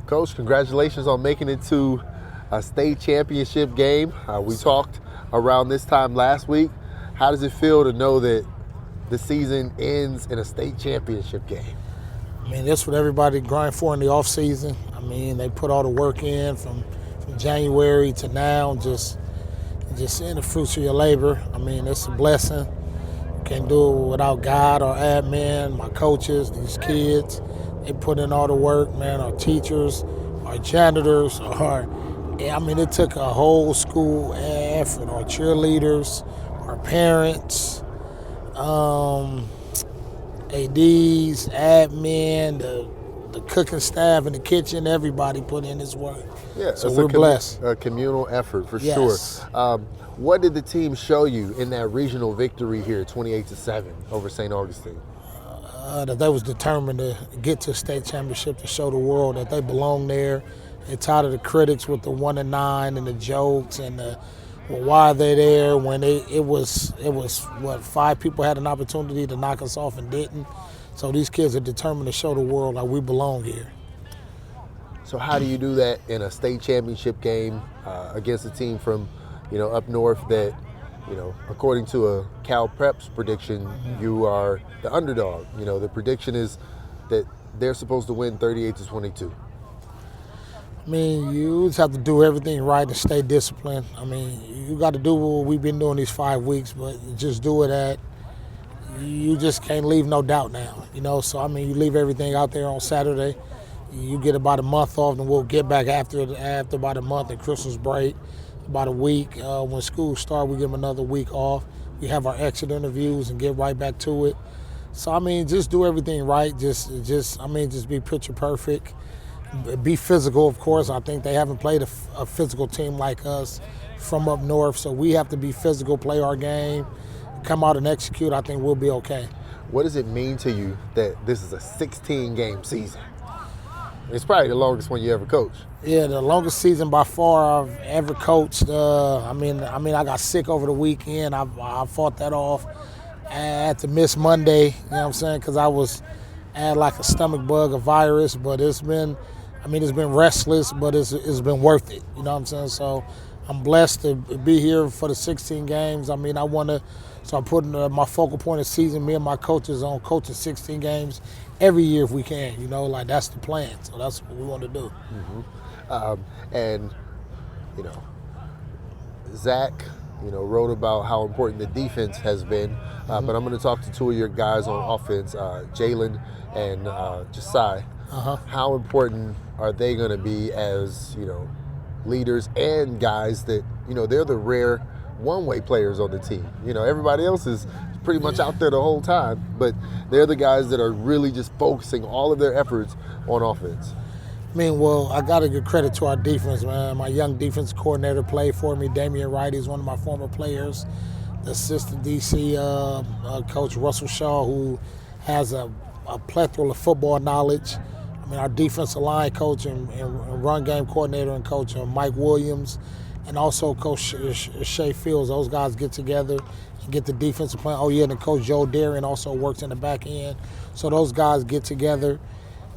Coach, congratulations on making it to a state championship game. We talked around this time last week. How does it feel to know that the season ends in a state championship game? I mean, that's what everybody grind for in the off season. I mean, they put all the work in from January to now, just seeing the fruits of your labor. I mean, it's a blessing. Can't do it without God, our admin, my coaches, these kids. They put in all the work, man, our teachers, our janitors, it took a whole school effort, our cheerleaders, our parents, ADs, admin, the cooking staff in the kitchen, everybody put in this work. Yeah, so we're blessed. A communal effort for yes. sure. What did the team show you in that regional victory here, 28-7 over St. Augustine? That they was determined to get to a state championship to show the world that they belong there. They're tired of the critics with the 1-9 and the jokes and why are they there when it was what, 5 people had an opportunity to knock us off and didn't. So these kids are determined to show the world like we belong here. So how do you do that in a state championship game against a team from, up north that, according to a Cal Preps prediction, you are the underdog. The prediction is that they're supposed to win 38-22. I mean, you just have to do everything right and stay disciplined. I mean, you got to do what we've been doing these 5 weeks, but just do it you just can't leave no doubt now, So, I mean, you leave everything out there on Saturday. You get about a month off, and we'll get back after about a month and Christmas break, about a week. When school starts, we give them another week off. We have our exit interviews and get right back to it. So, I mean, just do everything right. Just be picture perfect. Be physical, of course. I think they haven't played a physical team like us from up north, so we have to be physical, play our game, come out and execute. I think we'll be okay. What does it mean to you that this is a 16-game season? It's probably the longest one you ever coached. Yeah, the longest season by far I've ever coached. I got sick over the weekend. I fought that off. I had to miss Monday, you know what I'm saying, because I had like a stomach bug, a virus, but it's been restless, but it's been worth it, you know what I'm saying? So I'm blessed to be here for the 16 games. I mean, so I'm putting my focal point of season, me and my coaches on coaching 16 games every year if we can, that's the plan. So that's what we want to do. And Zach, wrote about how important the defense has been, but I'm going to talk to 2 of your guys on offense, Jalen and Josiah. How important are they going to be as, leaders and guys that, they're the rare one-way players on the team. Everybody else is pretty much out there the whole time, but they're the guys that are really just focusing all of their efforts on offense. I mean, well, I got to give credit to our defense, man. My young defense coordinator played for me. Damian Wright is one of my former players. The assistant DC coach, Russell Shaw, who has a plethora of football knowledge. I mean, our defensive line coach and run game coordinator and coach Mike Williams, and also Coach Shea Fields. Those guys get together and get the defensive plan. Oh, yeah, and Coach Joe Darian also works in the back end. So those guys get together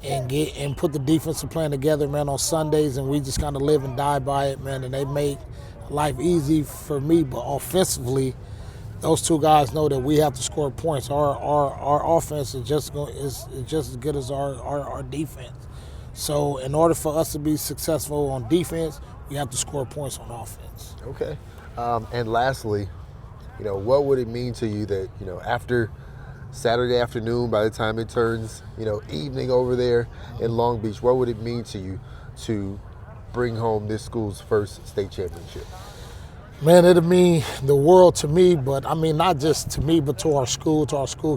and put the defensive plan together, man, on Sundays, and we just kind of live and die by it, man, and they make life easy for me. But offensively, those 2 guys know that we have to score points. Our offense is just as good as our defense. So in order for us to be successful on defense, we have to score points on offense. Okay. And lastly, what would it mean to you that, after Saturday afternoon, by the time it turns, evening over there in Long Beach, what would it mean to you to bring home this school's first state championship? Man, it'll mean the world to me, but not just to me, but to our school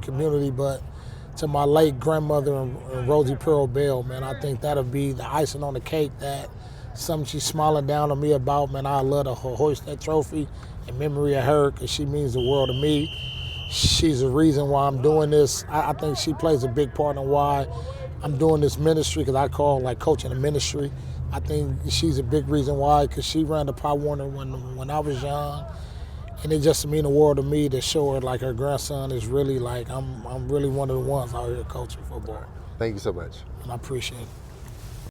community, but to my late grandmother and Rosie Pearl Bell, man. I think that'll be the icing on the cake, that something she's smiling down on me about, man. I love to hoist that trophy in memory of her because she means the world to me. She's the reason why I'm doing this. I think she plays a big part in why I'm doing this ministry, because I call like coaching a ministry. I think she's a big reason why, because she ran the Pop Warner when I was young. And it just mean the world to me to show her like her grandson is really like, I'm really one of the ones out here coaching football. Thank you so much. And I appreciate it.